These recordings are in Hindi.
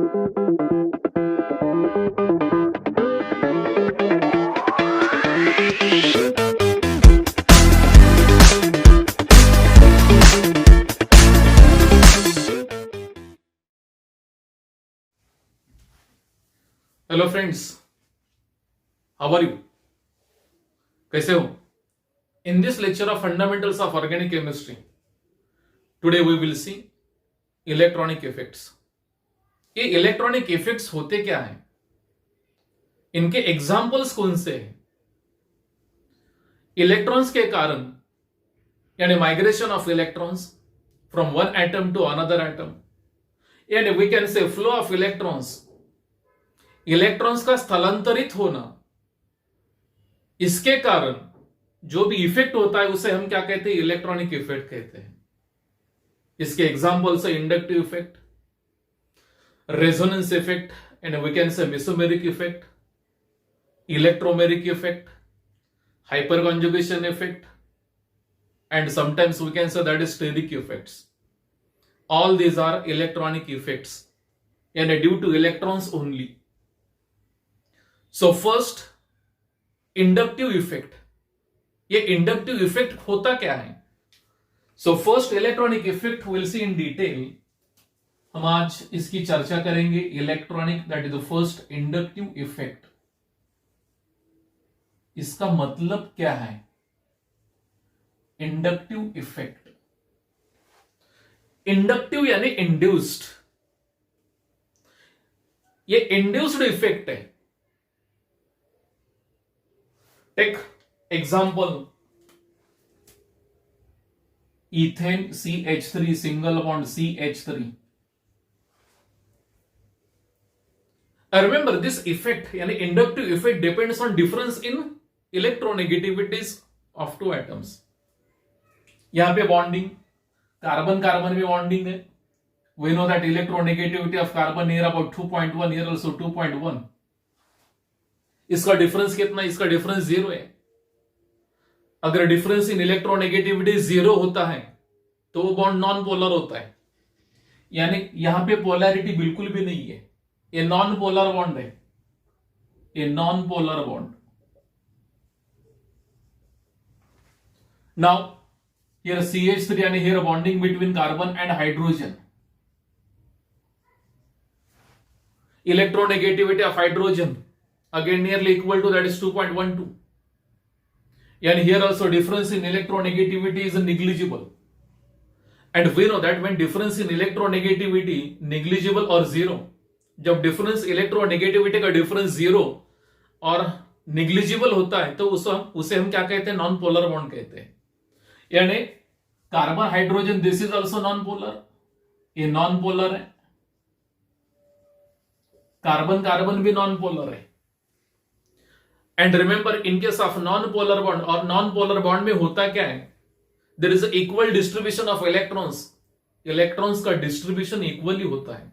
Hello friends, how are you? कैसे हो? In this lecture of fundamentals of organic chemistry, today we will see electronic effects. ये इलेक्ट्रॉनिक इफेक्ट्स होते क्या हैं? इनके एग्जाम्पल्स कौन से हैं? इलेक्ट्रॉन्स के कारण यानी migration of electrons from one atom to another atom, यानी we can say flow of electrons, electrons का स्थलांतरित होना, इसके कारण जो भी इफेक्ट होता है उसे हम क्या कहते हैं? इलेक्ट्रॉनिक इफेक्ट कहते हैं। इसके एग्जांपल्स है inductive effect, resonance effect, and we can say mesomeric effect, electromeric effect, hyperconjugation effect, and sometimes we can say that is steric effects. All these are electronic effects and due to electrons only. So first, inductive effect. ये inductive effect होता क्या है? So first electronic effect we'll see in detail. हम आज इसकी चर्चा करेंगे। Electronic, that is the first inductive effect. इसका मतलब क्या है? Inductive effect. इंडक्टिव यानी इंड्यूस्ड, ये इंड्यूस्ड इफेक्ट है। Take example, ethane CH3 single bond CH3। Remember this effect यानी inductive effect depends on difference in electronegativities of two atoms. यहां पे बॉन्डिंग, कार्बन कार्बन में बॉन्डिंग है। We know that electronegativity of carbon near about 2.1, here also 2.1। इसका डिफरेंस कितना? इसका डिफरेंस 0 है। अगर डिफरेंस इन इलेक्ट्रोनेगेटिविटी 0 होता है तो वो बॉन्ड नॉन पोलर होता है, यानी यहां पे पोलैरिटी बिल्कुल भी नहीं है। ये नॉन पोलर बॉन्ड है, ये non polar bond. Now here CH3 and here bonding between carbon and hydrogen. Electronegativity of hydrogen again nearly equal to, that is 2.12. And here also difference in electronegativity is negligible. And we know that when difference in electronegativity negligible or zero, जब difference electronegativity का difference 0 और negligible होता है तो उसे हम क्या कहते हैं? नॉन पोलर बॉन्ड कहते हैं। यानी carbon hydrogen, this is also non polar, ये नॉन पोलर है। कार्बन कार्बन भी नॉन पोलर है। And remember in case of non polar bond, और नॉन पोलर बॉन्ड में होता क्या है? There is equal distribution of electrons. Electrons का डिस्ट्रीब्यूशन इक्वली होता है,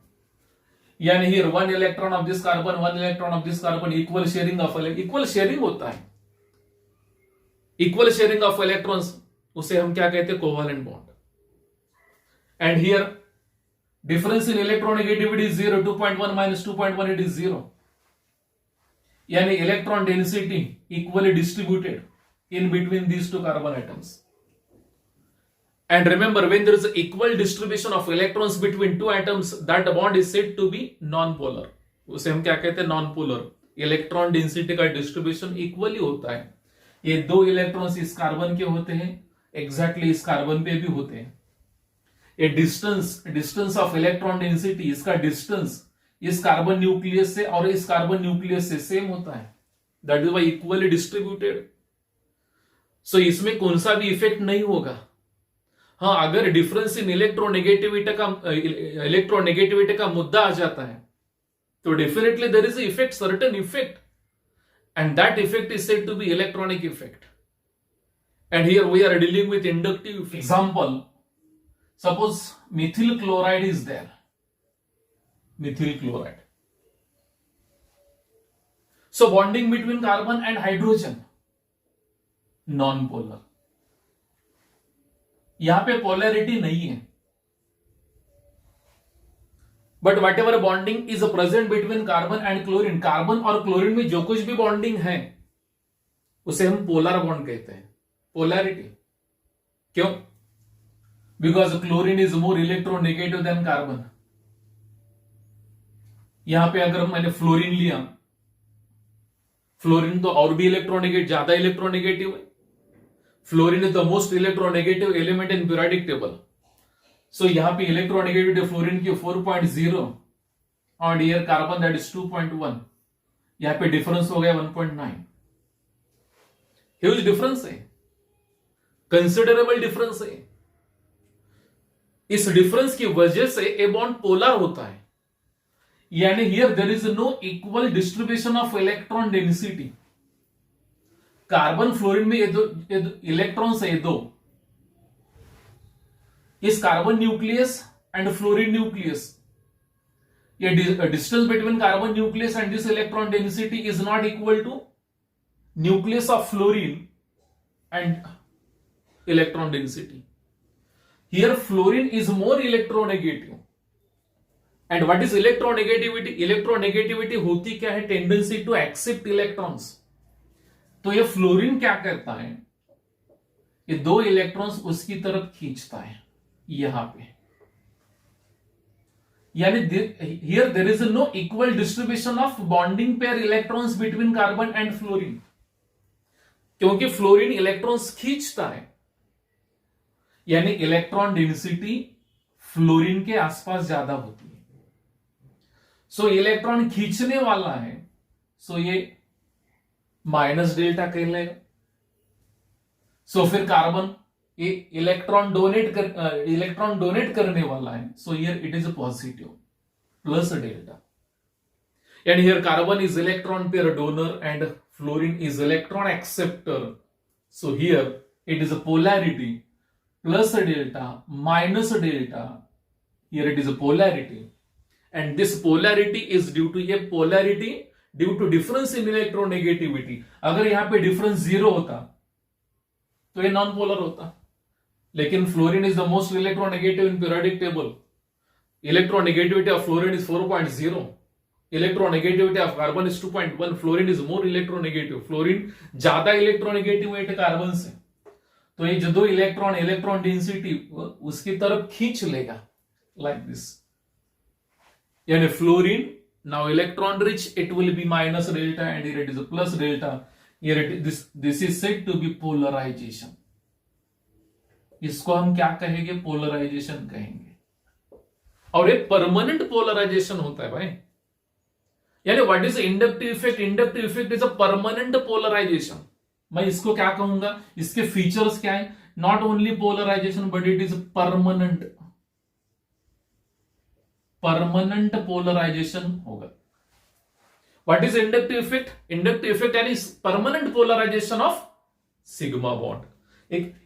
यानी here one electron of this carbon, one electron of this carbon, equal sharing of equal sharing होता है। इक्वल शेयरिंग ऑफ इलेक्ट्रॉन्स, उसे हम क्या कहते हैं? Covalent bond. And here difference in electronegativity is 0, 2.1 minus 2.1, it is 0, यानी electron density equally distributed in between these two carbon atoms. And remember when there is equal distribution of electrons between two atoms, that bond is said to be non polar. उसे हम क्या कहते हैं? Non polar. इलेक्ट्रॉन डेंसिटी का डिस्ट्रीब्यूशन इक्वली होता है। ये दो इलेक्ट्रॉन्स इस कार्बन के होते हैं, एग्जैक्टली इस कार्बन पे भी होते हैं। ये डिस्टेंस ऑफ इलेक्ट्रॉन डेंसिटी, इसका डिस्टेंस इस कार्बन न्यूक्लियस से और इस कार्बन न्यूक्लियस से सेम होता है, that is why equally distributed. So इसमें कौन सा भी इफेक्ट नहीं होगा। हाँ, अगर डिफरेंस इन इलेक्ट्रोनेगेटिविटी का मुद्दा आ जाता है तो definitely there is effect, certain effect, and that effect is said to be electronic effect. And here we are dealing with inductive effect. Example, suppose methyl chloride is there, methyl chloride, so bonding between carbon and hydrogen, non polar, यहां पे पोलैरिटी नहीं है। But what ever bonding is present between carbon and chlorine, carbon और क्लोरीन में जो कुछ भी बॉन्डिंग है उसे हम पोलर बॉन्ड कहते हैं, पोलैरिटी। क्यों? Because chlorine is more electronegative than carbon. यहां पे अगर मैंने फ्लोरीन लिया, फ्लोरीन तो और भी इलेक्ट्रोनेगेटिव, ज्यादा इलेक्ट्रोनेगेटिव है। Fluorine is the most electronegative element in periodic table. So यहां पे इलेक्ट्रोनेगेटिविटी फ्लोरीन की 4.0 और ईयर कार्बन दैट इज 2.1। यहां पे डिफरेंस हो गया 1.9। ह्यूज डिफरेंस है, कंसिडरेबल डिफरेंस है। इस डिफरेंस की वजह से ए बॉन्ड पोलर होता है, यानी here there is no equal distribution of electron density. Carbon fluorine में ये दो इलेक्ट्रॉन्स है, ये दो, इस carbon nucleus and fluorine nucleus, ये distance between carbon nucleus and this electron density is not equal to nucleus of fluorine and electron density. Here fluorine is more electronegative. And what is electronegativity? Electronegativity होती क्या है? Tendency to accept electrons. तो ये फ्लोरीन क्या करता है? ये दो इलेक्ट्रॉन्स उसकी तरफ खींचता है यहां पे, यानी here there is no equal distribution of bonding pair electrons between carbon and fluorine. क्योंकि फ्लोरीन इलेक्ट्रॉन्स खींचता है, यानी इलेक्ट्रॉन डेंसिटी फ्लोरीन के आसपास ज्यादा होती है। सो इलेक्ट्रॉन खींचने वाला है, सो ये माइनस डेल्टा कह लेगा। सो फिर कार्बन ये इलेक्ट्रॉन डोनेट करने वाला है, so here it is positive plus delta. And here carbon is electron pair donor and fluorine is electron acceptor. So here it is a polarity plus delta minus delta. Here it is a polarity, and this polarity is due to due to difference in electronegativity. अगर यहां पे difference 0 होता तो ये नॉन पोलर होता, लेकिन fluorine is the most electronegative in periodic table. Electronegativity of fluorine is 4.0, electronegativity of carbon is 2.1। Fluorine is more electronegative, fluorine ज्यादा इलेक्ट्रोनेगेटिव है कार्बन से, तो ये जो दो इलेक्ट्रॉन डेंसिटी उसकी तरफ खींच लेगा लाइक दिस। यानी fluorine now electron rich, it will be minus delta and here it is plus delta. Here this is said to be polarization. इसको हम क्या कहेंगे? पोलराइजेशन कहेंगे। और ये परमानेंट पोलराइजेशन होता है भाई। यानी what is inductive effect? Inductive effect is a permanent polarisation. मैं इसको क्या कहूंगा? इसके फीचर्स क्या है? Not only polarisation but it is permanent polarisation होगा। What is inductive effect? Inductive effect यानी permanent polarisation of sigma bond.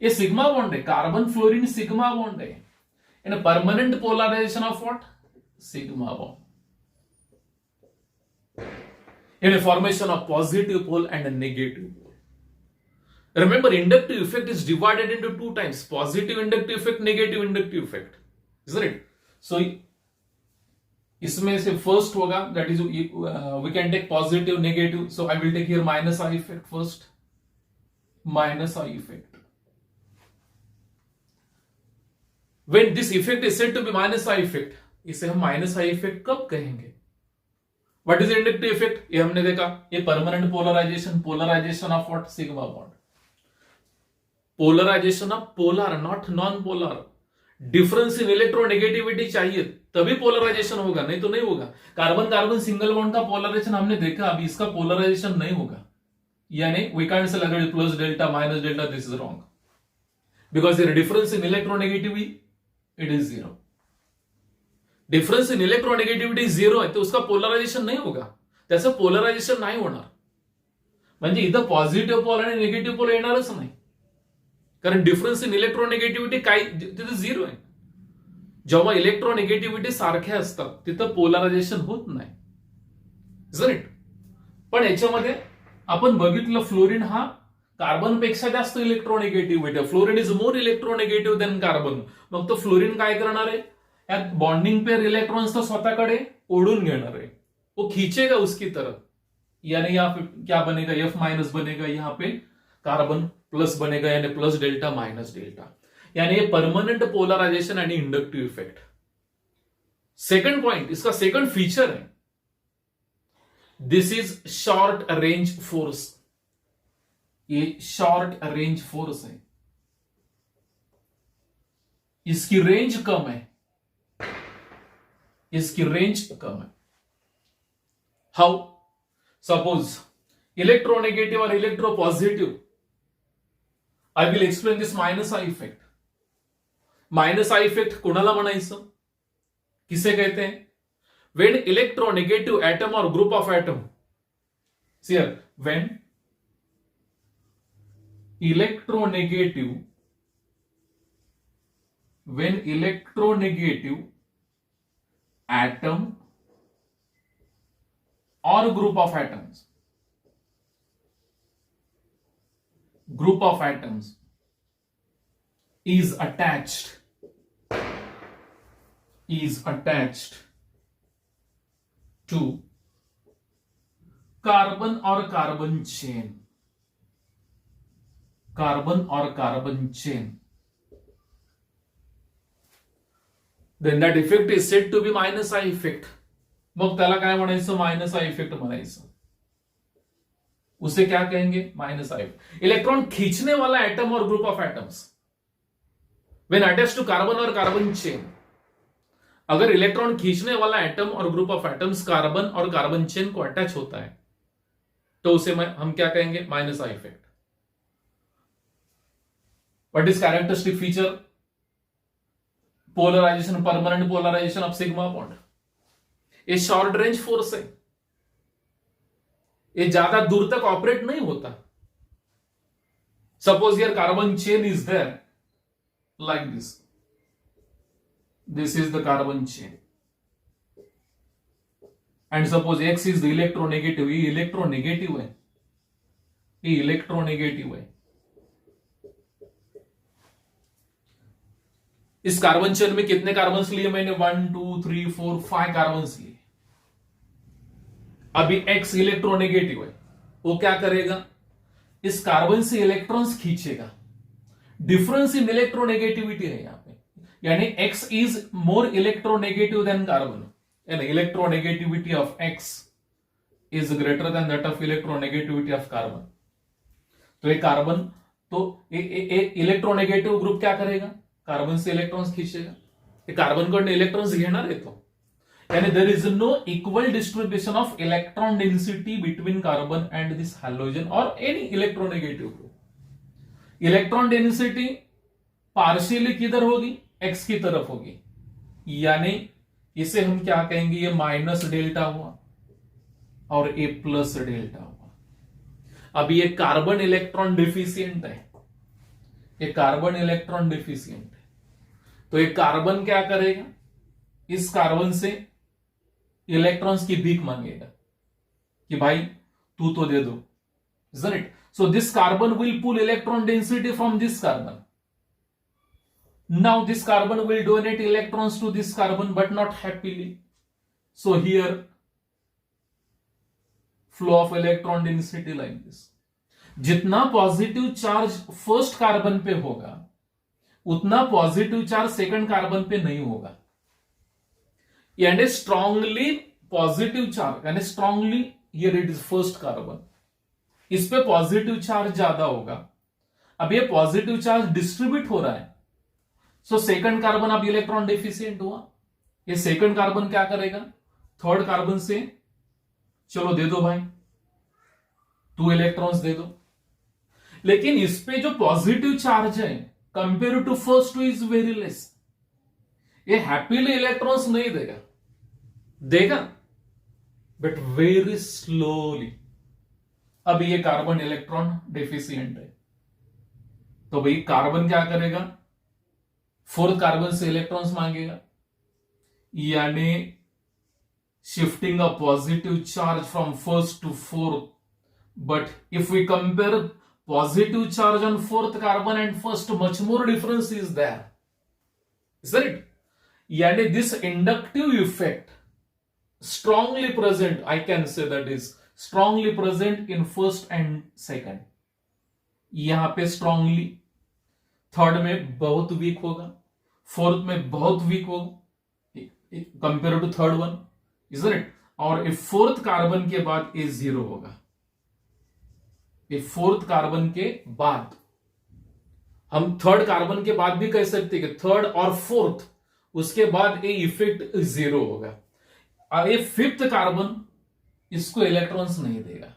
ये सिग्मा बॉन्ड है, कार्बन फ्लोरीन सिग्मा बॉन्ड है, in permanent polarisation of what? Sigma bond, in formation of positive pole and negative pole. Remember, inductive effect is divided into two types: positive inductive effect, negative inductive effect, isn't it? So, इसमें से first होगा, that is we can take positive, negative. So I will take here minus I effect first, minus I effect. When this effect is said to be minus I effect, इसे हम minus I effect कब कहेंगे? What is inductive effect? ये हमने देखा, ये permanent polarization of what? Sigma bond. Polarization of polar, not non polar. Difference in electronegativity चाहिए तभी पोलराइजेशन होगा, नहीं तो नहीं होगा। कार्बन कार्बन सिंगल बॉन्ड का पोलराइजेशन हमने देखा, अभी इसका पोलराइजेशन नहीं होगा। यानी वी कांट से लगा plus delta minus delta, this is wrong, because there difference in electronegativity it is 0। Difference in electronegativity 0 आहे, तो उसका पोलरायझेशन नाही होगा, त्याचं पोलरायझेशन नाही होणार. म्हणजे इथं पॉझिटिव्ह पोल आणि निगेटिव्ह पोल येणारच नाही, कारण डिफरन्स इन इलेक्ट्रोनेगेटिव्हिटी काय तिथे 0 आहे. जेव्हा इलेक्ट्रोनेगेटिव्हिटी सारख्या असतात तिथं पोलरायझेशन होत नाही, इट. पण याच्यामध्ये आपण बघितलं फ्लोरीन हा कार्बन पेक्षा जास्त इलेक्ट्रोनेगेटिव्हिटी आहे. Fluorine is more electronegative than carbon. मग तो फ्लोरीन काय करणार आहे, या बॉन्डिंग पेयर इलेक्ट्रॉन्स तो स्वतःकडे ओढून घेणार आहे, वो खींचेगा उसकी तरफ, यानी यहाँ पे क्या बनेगा, F माइनस बनेगा, यहाँ पे कार्बन प्लस बनेगा, यानी प्लस डेल्टा माइनस डेल्टा, यानी ये permanent polarization and inductive effect. Second point, इसका सेकंड फीचर है, this is short range force. ये शॉर्ट रेंज फोर्स है, इसकी रेंज कम है, इसकी रेंज कम है। हाउ? सपोज इलेक्ट्रोनेगेटिव और electropositive, I will explain this minus I effect. Minus I effect कोणाला म्हणायचं, किसे कहते हैं? व्हेन इलेक्ट्रोनेगेटिव एटम और group of atom, here when electronegative atom or group of atoms is attached to carbon or carbon chain, then that effect is said to be minus I effect. मग त्याला काय म्हणायचं? माइनस आई इफेक्ट म्हणायचं। उसे क्या कहेंगे? Minus I. इलेक्ट्रॉन खींचने वाला एटम और group of atoms when attached to carbon और कार्बन चेन, अगर इलेक्ट्रॉन खींचने वाला एटम और ग्रुप ऑफ एटम्स कार्बन और कार्बन चेन को अटैच होता है तो उसे हम क्या कहेंगे? Minus I effect. What is characteristic feature? Polarization, permanent polarisation of sigma bond. ये शॉर्ट रेंज फोर्स है, ये ज्यादा दूर तक ऑपरेट नहीं होता। Suppose here carbon chain is there like this is the carbon chain, and suppose x is the electronegative, ये इलेक्ट्रोनेगेटिव है, ये इलेक्ट्रोनेगेटिव है। इस कार्बन चेन में कितने कार्बन्स लिए मैंने? 1 2 3 4 5 कार्बन्स लिए। अभी X इलेक्ट्रोनेगेटिव है, वो क्या करेगा? इस कार्बन से इलेक्ट्रॉन्स खींचेगा। डिफरेंस इन इलेक्ट्रोनेगेटिविटी है यहां पे, यानी X is more electronegative than carbon, यानी electronegativity of X is greater than that of electronegativity of carbon. तो ये कार्बन, तो इलेक्ट्रोनेगेटिव ग्रुप क्या करेगा? कार्बन से इलेक्ट्रॉन्स खींचेगा। कार्बन कडून इलेक्ट्रॉन्स घेणार आहे तो, यानी there is no equal distribution of electron density between carbon and this halogen और any electronegative group. Electron density partially किधर होगी? एक्स की तरफ होगी, यानी इसे हम क्या कहेंगे? ये माइनस डेल्टा हुआ और ये प्लस डेल्टा हुआ। अभी ये कार्बन इलेक्ट्रॉन डिफिशियंट है, ये कार्बन इलेक्ट्रॉन डिफिशियंट है, तो ये कार्बन क्या करेगा? इस कार्बन से इलेक्ट्रॉन्स की भीख मांगेगा कि भाई तू तो दे दो, isn't it? So this carbon will pull electron density from this carbon. Now this carbon will donate electrons to this carbon, but not happily. So here flow of electron density like this. जितना पॉजिटिव चार्ज फर्स्ट कार्बन पे होगा उतना पॉजिटिव चार्ज सेकंड कार्बन पे नहीं होगा, यानी स्ट्रांगली पॉजिटिव चार्ज, यानी strongly here it is first carbon, इस पे पॉजिटिव चार्ज ज्यादा होगा। अब ये पॉजिटिव चार्ज डिस्ट्रीब्यूट हो रहा है, सो सेकंड कार्बन अब इलेक्ट्रॉन डेफिशिएंट हुआ। ये सेकंड कार्बन क्या करेगा? थर्ड कार्बन से चलो दे दो भाई, 2 इलेक्ट्रॉन्स दे दो, लेकिन इस पे जो पॉजिटिव चार्ज है compare to first is very less. ये हैप्पीली इलेक्ट्रॉन्स नहीं देगा, देगा बट वेरी स्लोली। अब ये कार्बन इलेक्ट्रॉन डेफिशिएंट है, तो भाई कार्बन क्या करेगा? फोर्थ कार्बन से इलेक्ट्रॉन्स मांगेगा, यानी shifting a positive charge from first to fourth. But if we compare positive charge on fourth carbon and first, much more difference is there, isn't it? यानी this inductive effect strongly present, I can say that is strongly present in first and second. यहां पे strongly, थर्ड में बहुत वीक होगा, फोर्थ में बहुत वीक होगा compare to third one, isn't it? और ए फोर्थ कार्बन के बाद ए जीरो होगा, ए फोर्थ कार्बन के बाद, हम थर्ड कार्बन के बाद भी कह सकते हैं कि थर्ड और फोर्थ, उसके बाद ए इफेक्ट जीरो होगा। ये फिफ्थ कार्बन इसको इलेक्ट्रॉन्स नहीं देगा।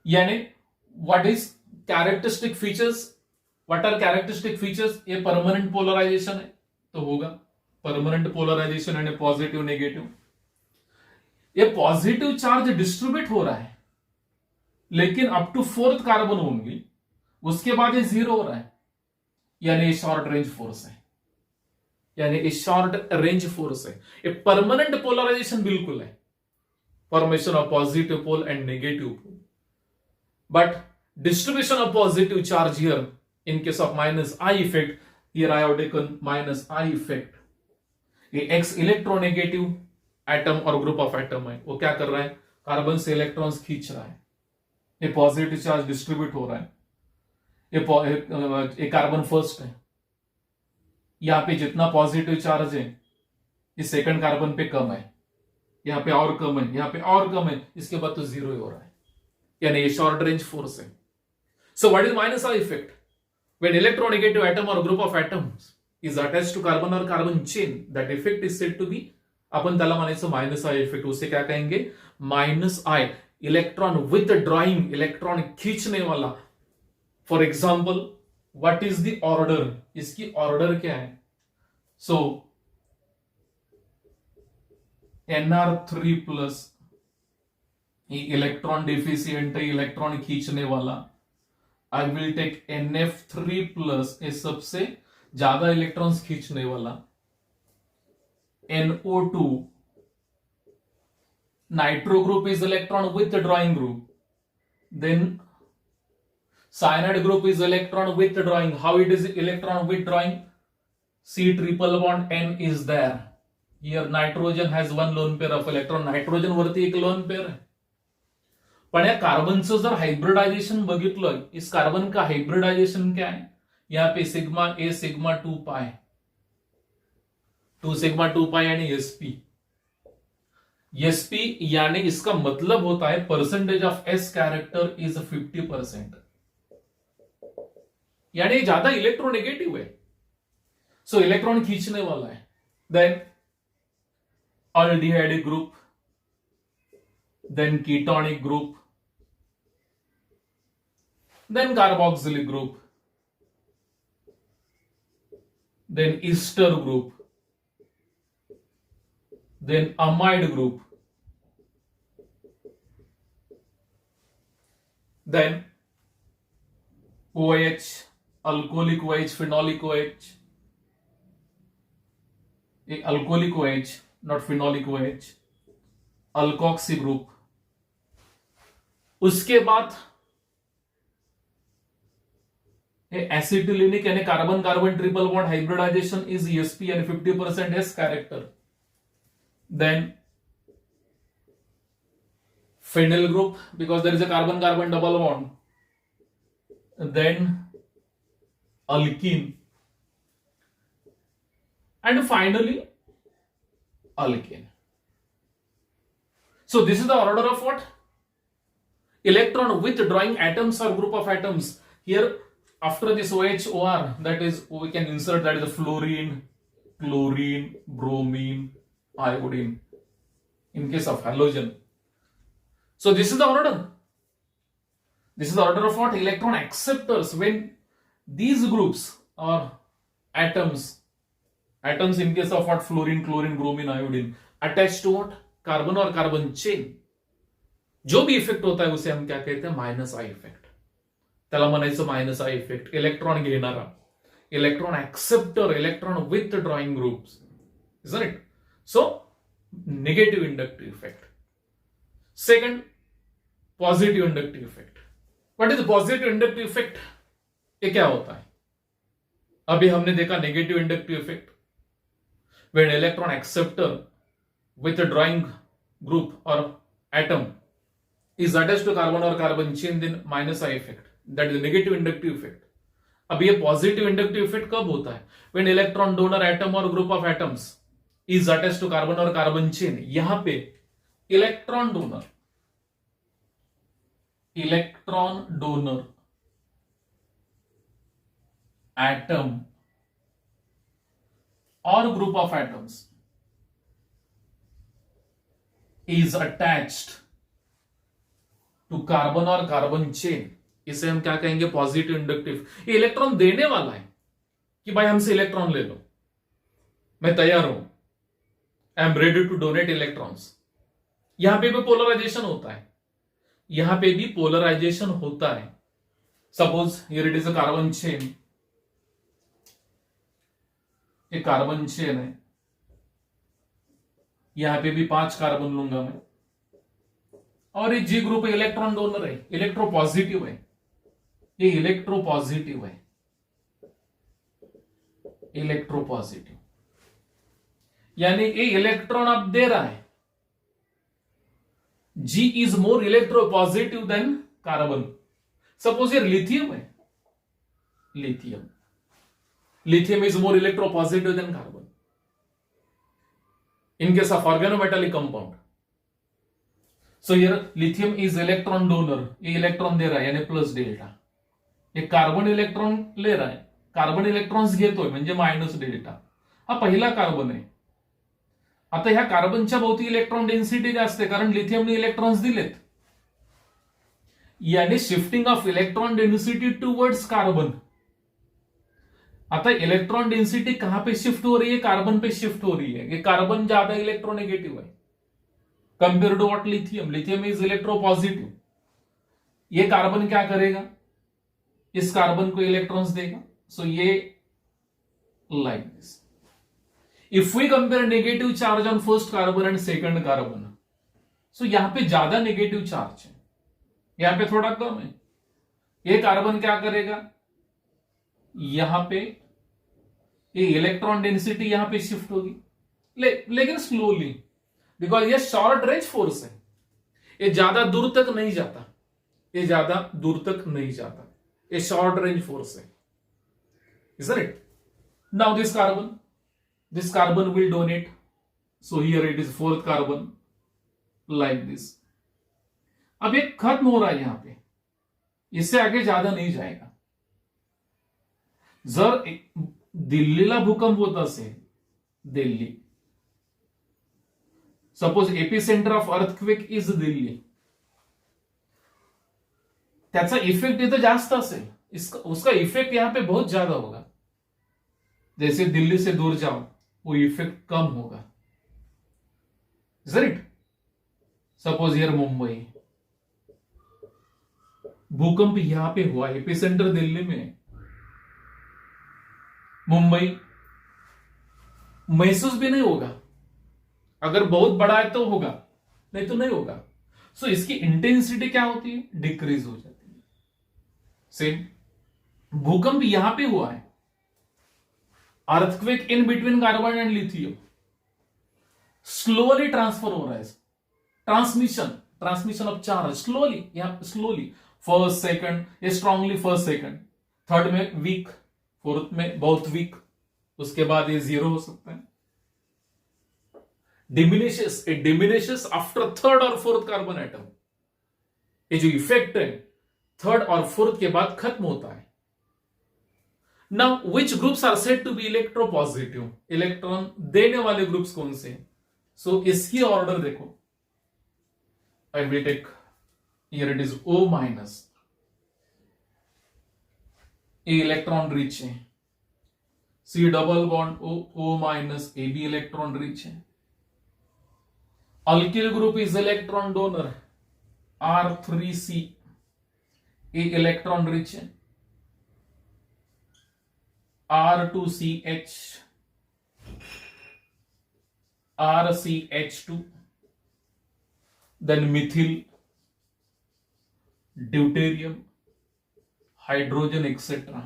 यानी what is characteristic features, what are characteristic features? ये परमानेंट पोलराइजेशन है तो होगा परमानेंट पोलराइजेशन यानी पॉजिटिव नेगेटिव। ये पॉजिटिव चार्ज डिस्ट्रीब्यूट हो रहा है लेकिन अप टू फोर्थ कार्बन होंगी, उसके बाद ये जीरो हो रहा है, यानी ये शॉर्ट रेंज फोर्स है, यानी ए शॉर्ट रेंज फोर्स है। ए परमानेंट पोलराइजेशन बिल्कुल है, formation of positive pole and negative pole, but distribution of positive charge here in case of minus I effect, here I have taken minus I effect. ये एक्स इलेक्ट्रोनेगेटिव एटम और ग्रुप ऑफ एटम है, वो क्या कर रहा है? कार्बन से इलेक्ट्रॉन्स खींच रहा है, ये पॉजिटिव चार्ज डिस्ट्रीब्यूट हो रहा है, ये कार्बन फर्स्ट है, यहां पे जितना पॉजिटिव चार्ज है इस सेकंड कार्बन पे कम है, यहां पे और कम है, यहां पे और कम है, इसके बाद तो जीरो ही हो रहा है, यानी ये शॉर्ट रेंज फोर्स है। So what is minus I effect? When electronegative atom और group of atoms is attached to carbon और carbon chain, that effect is said to be, आपण त्याला म्हणायचं माइनस आई इफेक्ट। उसे क्या कहेंगे? Minus I, electron withdrawing, electron खींचने वाला। For example what is the order? इसकी ऑर्डर क्या है? सो Nr3+ इलेक्ट्रॉन डिफिशियंट है, इलेक्ट्रॉन खींचने वाला। आई विल टेक NF3+, ये सबसे ज्यादा इलेक्ट्रॉन्स खींचने वाला। NO2, nitro group is electron withdrawing group, then cyanide group is electron with drawing. How it is electron with drawing? C triple bond N is there. Here nitrogen has one lone pair of electron. Nitrogen वरती एक लोन पेयर है। पण या कार्बनचं जर हायब्रिडायझेशन बघितलं, इस कार्बन का हायब्रिडायझेशन क्या है? यहाँ पे सिग्मा ए सिग्मा 2 पाई, 2 सिग्मा 2 पाई यानी sp। sp यानी इसका मतलब होता है percentage of s character is 50%, यानी ज्यादा इलेक्ट्रोनेगेटिव है, सो इलेक्ट्रॉन खींचने वाला है। Then aldehyde group, then ketonic group, then carboxylic group, then ester group, then amide group, then OH, alcoholic OH, phenolic OH, एक alcoholic OH not phenolic OH, alkoxy group. उसके बाद एसिटिलिनिक यानी carbon carbon triple bond hybridization is sp यानी 50% s character. Then phenyl group because there is a carbon carbon double bond, then alkene, and finally alkane. So this is the order of what? Electron withdrawing atoms or group of atoms. Here after this OH, OR, that is we can insert, that is the fluorine, chlorine, bromine, iodine in case of halogen. So this is the order. This is the order of what? Electron acceptors. When these groups or atoms in case of what? Fluorine, chlorine, bromine, iodine, attached to what? Carbon और कार्बन चेन, जो भी इफेक्ट होता है उसे हम क्या कहते हैं? Minus I effect. त्याला म्हणायचं माइनस आई इफेक्ट। इलेक्ट्रॉन घेणारा, electron acceptor, electron with drawing groups, isn't it? So negative inductive effect. Second, positive inductive effect. What is positive inductive effect? ये क्या होता है? अभी हमने देखा negative inductive effect. when electron acceptor with a drawing group or atom is attached to carbon or carbon chain, then minus I effect, that is negative inductive effect. अब ये पॉजिटिव इंडक्टिव इफेक्ट कब होता है? व्हेन इलेक्ट्रॉन डोनर एटम और group of atoms is attached to carbon और कार्बन चेन. यहां पे इलेक्ट्रॉन डोनर एटम और group of atoms is attached to carbon और कार्बन चेन. इसे हम क्या कहेंगे? Positive inductive. ये इलेक्ट्रॉन देने वाला है कि भाई हमसे इलेक्ट्रॉन ले लो, मैं तैयार हूं, I am ready to donate electrons. यहां पे भी पोलराइजेशन होता है, यहां पे भी पोलराइजेशन होता है. Suppose here it is a carbon chain, ये कार्बन चेन है, यहां पे भी 5 कार्बन लूंगा मैं, और ये जी ग्रुप इलेक्ट्रॉन डोनर है, इलेक्ट्रोपॉजिटिव है, ये इलेक्ट्रोपॉजिटिव है, इलेक्ट्रोपॉजिटिव यानी ये इलेक्ट्रॉन अब दे रहा है. G is more electropositive than carbon. Suppose ये लिथियम है, lithium is more electropositive than carbon in case of organometallic compound. So here lithium is electron donor, ये इलेक्ट्रॉन दे रहा है यानी प्लस डेल्टा. ये कार्बन इलेक्ट्रॉन ले रहा है, कार्बन इलेक्ट्रॉन्स घेतोय म्हणजे मायनस डेल्टा. हा पहिला कार्बन आहे. आता ह्या कार्बनच्या भोवती इलेक्ट्रॉन डेन्सिटी जास्त आहे कारण लिथियमने इलेक्ट्रॉन्स दिलेत. यानी shifting of electron density towards carbon. आता इलेक्ट्रॉन डेंसिटी कहां पे शिफ्ट हो रही है? कार्बन पे शिफ्ट हो रही है. ये कार्बन ज्यादा इलेक्ट्रोनेगेटिव है compare to what lithium. Lithium is electropositive. ये कार्बन क्या करेगा? इस कार्बन को इलेक्ट्रॉन्स देगा. सो ये like this. If we compare negative charge on first carbon and second carbon, so यहां पे ज्यादा नेगेटिव चार्ज है, यहां पे थोड़ा कम है. ये कार्बन क्या करेगा? यहां पे ये इलेक्ट्रॉन डेंसिटी यहां पे शिफ्ट होगी, लेकिन स्लोली, बिकॉज ये शॉर्ट रेंज फोर्स है, ये ज्यादा दूर तक नहीं जाता, ये ज्यादा दूर तक नहीं जाता, ये शॉर्ट रेंज फोर्स है. Is it? Now this carbon will donate. So here it is fourth carbon like this. अब ये खत्म हो रहा है यहां पे, इससे आगे ज्यादा नहीं जाएगा. जर दिल्लीला भूकंप होत असेल, Delhi, suppose epicentre of earthquake is Delhi, त्याचा इफेक्ट इथं जास्त असेल, उसका इफेक्ट यहां पे बहुत ज्यादा होगा. जैसे दिल्ली से दूर जाओ वो इफेक्ट कम होगा. राइट? सपोज हियर मुंबई, भूकंप यहां पे हुआ, एपिसेंटर दिल्ली में, मुंबई महसूस भी नहीं होगा. अगर बहुत बड़ा है तो होगा, नहीं तो नहीं होगा. सो इसकी इंटेंसिटी क्या होती है? डिक्रीज हो जाती है. सेम भूकंप यहां पे हुआ है, earthquake in between carbon and lithium, slowly transfer हो रहा है. ट्रांसमिशन ऑफ चार्ज स्लोली, यहां स्लोली, फर्स्ट सेकंड, ये स्ट्रांगली फर्स्ट सेकंड, थर्ड में वीक, फोर्थ में बहुत वीक, उसके बाद ये 0 हो सकता है. डिमिनिशेस आफ्टर थर्ड और फोर्थ कार्बन एटम. ये जो इफेक्ट है थर्ड और फोर्थ के बाद खत्म होता है. Now which groups are said to be electropositive? Electron देने वाले ग्रुप्स कौन से? सो इसकी ऑर्डर देखो. I will take, here it is O minus, ए इलेक्ट्रॉन रिच है, C double bond O minus, ए भी इलेक्ट्रॉन रिच है. Alkyl group is electron donor, R3C, ए इलेक्ट्रॉन रिच है. R2CH, RCH2, then methyl, deuterium, hydrogen, etc.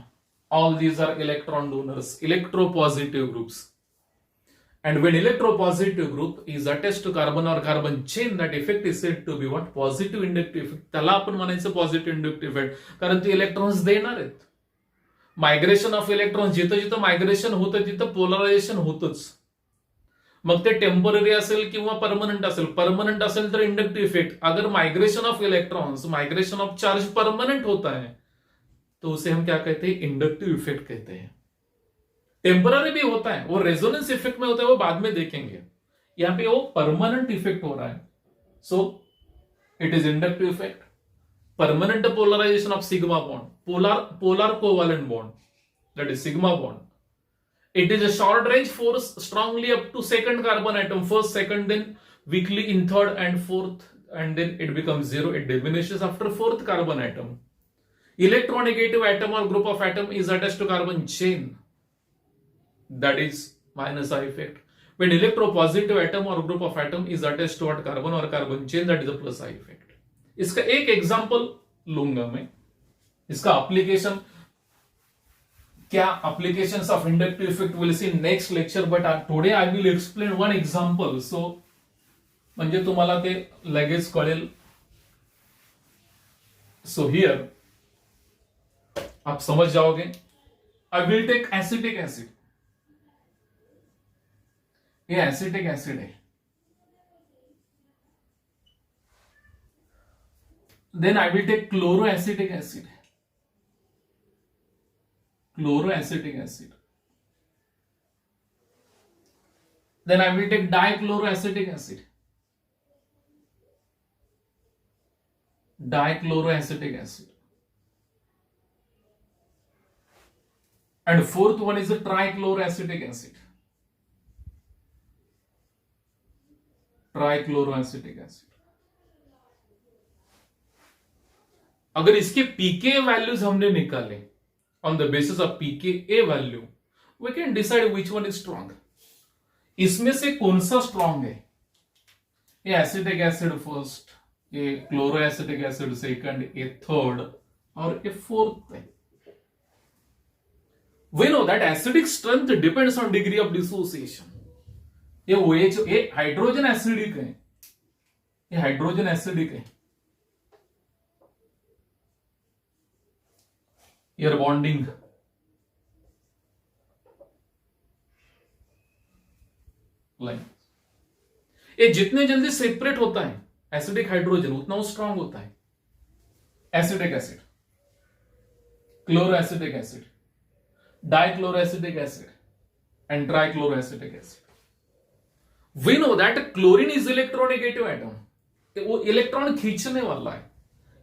All these are electron donors, electropositive groups. And when electropositive group is attached to carbon or carbon chain, that effect is said to be what? Positive inductive effect. त्याला आपण म्हणायचं पॉझिटिव्ह इंडक्टिव्ह इफेक्ट, कारण ते इलेक्ट्रॉन्स देणार आहेत. मायग्रेशन ऑफ इलेक्ट्रॉन्स, जिथं जिथं मायग्रेशन होतं तिथं पोलरायझेशन होतच. मग ते टेम्पररी असेल किंवा परमनंट असेल. परमनंट असेल तर इंडक्टिव्ह इफेक्ट. अगर migration of electrons, migration of charge permanent होता है तो उसे हम क्या कहते हैं? इंडक्टिव इफेक्ट कहते हैं. टेम्पररी भी होता है, वो रेजोनेंस इफेक्ट में होता है, वो बाद में देखेंगे. यहां पे वो परमानेंट इफेक्ट हो रहा है, so it is inductive effect. Permanent polarisation of sigma bond, polar covalent bond, that is sigma bond. It is a short range force strongly up to second carbon atom, first, second, then weakly in third and fourth, and then it becomes zero. It diminishes after fourth carbon atom. Electronegative atom or group of atom is attached to carbon chain. That is minus I effect. When electropositive atom or group of atom is attached to what? Carbon or carbon chain, that is a plus I effect. इसका एक एग्जाम्पल लूंगा मैं. इसका एप्लीकेशन क्या, applications of inductive effect we'll see next lecture, but today I will explain one example. So म्हणजे तुम्हाला ते लगेच कळेल. So here आप समझ जाओगे. I will take acetic acid. ये acetic acid है. Then I will take chloroacetic acid. Chloroacetic acid. Then I will take dichloroacetic acid. Dichloroacetic acid. And fourth one is a trichloroacetic acid. Trichloroacetic acid. अगर इसके पीके वैल्यूज हमने निकाले, on the basis of pKa value, we can decide which one is strong. इसमें से कौन सा स्ट्रॉन्ग है? ये एसिटिक एसिड फर्स्ट, ये क्लोरोएसिटिक एसिड सेकंड, ये थर्ड और ये फोर्थ है. We know that acidic strength depends on degree of dissociation. ये OH, ये हाइड्रोजन एसिडिक है, ये हाइड्रोजन एसिडिक है. Your bonding, line. ये जितने जल्दी सेपरेट होता है एसिडिक हाइड्रोजन, उतना वो स्ट्रांग होता है. Acetic acid, chloroacetic acid, dichloroacetic acid and trichloroacetic acid. We know that chlorine is electronegative atom. वो इलेक्ट्रॉन खींचने वाला है.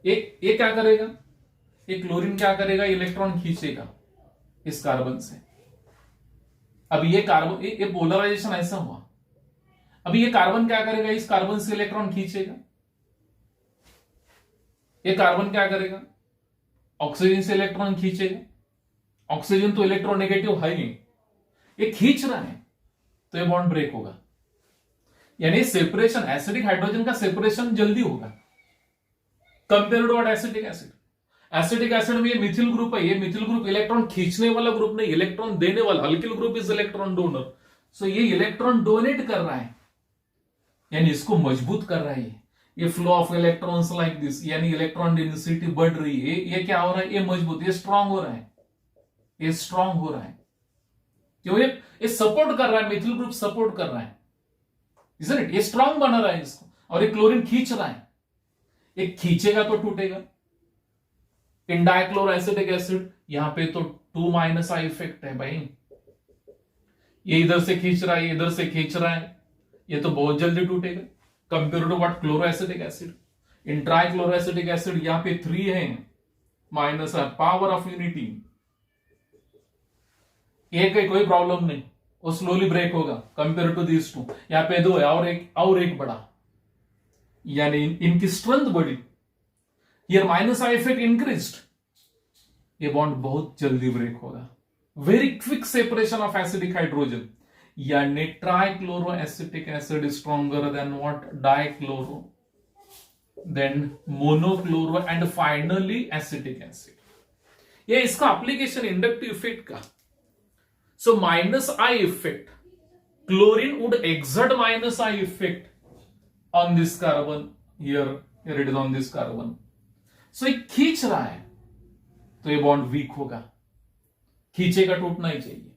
ये क्या करेगा? ये क्लोरीन क्या करेगा? इलेक्ट्रॉन खींचेगा इस कार्बन से. अब ये कार्बन, ये पोलराइजेशन ऐसा हुआ. अभी ये कार्बन क्या करेगा? इस कार्बन से इलेक्ट्रॉन खींचेगा. ये कार्बन क्या करेगा? ऑक्सीजन से इलेक्ट्रॉन खींचेगा. ऑक्सीजन तो इलेक्ट्रोनेगेटिव है ही, ये खींच रहा है, तो ये बॉन्ड ब्रेक होगा. यानी सेपरेशन, एसिडिक हाइड्रोजन का सेपरेशन जल्दी होगा compare to acetic acid. Acetic acid में ये मिथिल ग्रुप है. ये मिथिल ग्रुप इलेक्ट्रॉन खींचने वाला ग्रुप नहीं, इलेक्ट्रॉन देने वाला. Alkyl group is electron donor. So ये इलेक्ट्रॉन डोनेट कर रहा है, यानी इसको मजबूत कर रहा है. ये flow of electrons like this, यानी इलेक्ट्रॉन डेंसिटी बढ़ रही है. ये क्या हो रहा है? ये मजबूत, ये स्ट्रांग हो रहा है. ये स्ट्रांग हो रहा है क्यों? ये सपोर्ट कर रहा है, मिथिल ग्रुप सपोर्ट कर रहा है. इसलिए ये स्ट्रांग बना रहा है इसको. और ये क्लोरीन खींच रहा है. ये खींचेगा तो टूटेगा. इन डाइक्लोरोएसिटिक एसिड यहां पे तो 2 - I इफेक्ट है भाई. ये इधर से खींच रहा है, ये इधर से खींच रहा है, ये तो बहुत जल्दी टूटेगा compare to what? Chloroacetic acid. In trichloroacetic acid यहां पे 3 है, माइनस है, पावर ऑफ यूनिटी. एक है, कोई प्रॉब्लम नहीं, वो स्लोली ब्रेक होगा कंपेयर टू दिस 2. यहां पे 2 है और एक बड़ा, यानी इनकी स्ट्रेंथ बढ़ी. Here -I effect increased. ये बॉन्ड बहुत जल्दी ब्रेक होगा. Very quick separation of acidic hydrogen. यानी trichloroacetic acid is stronger than what? Dichloro, then monochloro and finally acetic acid. ये इसका एप्लीकेशन इंडक्टिव इफेक्ट का. So -I effect chlorine would exert minus I effect on this carbon. Here it is on this carbon. So ये खींच रहा है तो ये बॉन्ड वीक होगा, खींचेगा, टूटना ही चाहिए.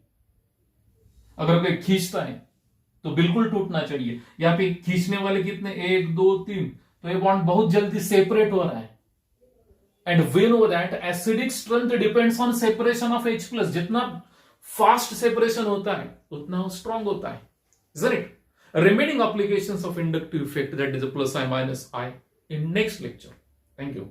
अगर कोई खींचता है तो बिल्कुल टूटना चाहिए. यहां पे खींचने वाले कितने, 1 2 3, तो ये बॉन्ड बहुत जल्दी सेपरेट हो रहा है. And we know that acidic strength depends on separation of H+. जितना फास्ट सेपरेशन होता है उतना स्ट्रांग होता है. Isn't it? Remaining applications of inductive effect, that is a plus I minus I, in next lecture. Thank you.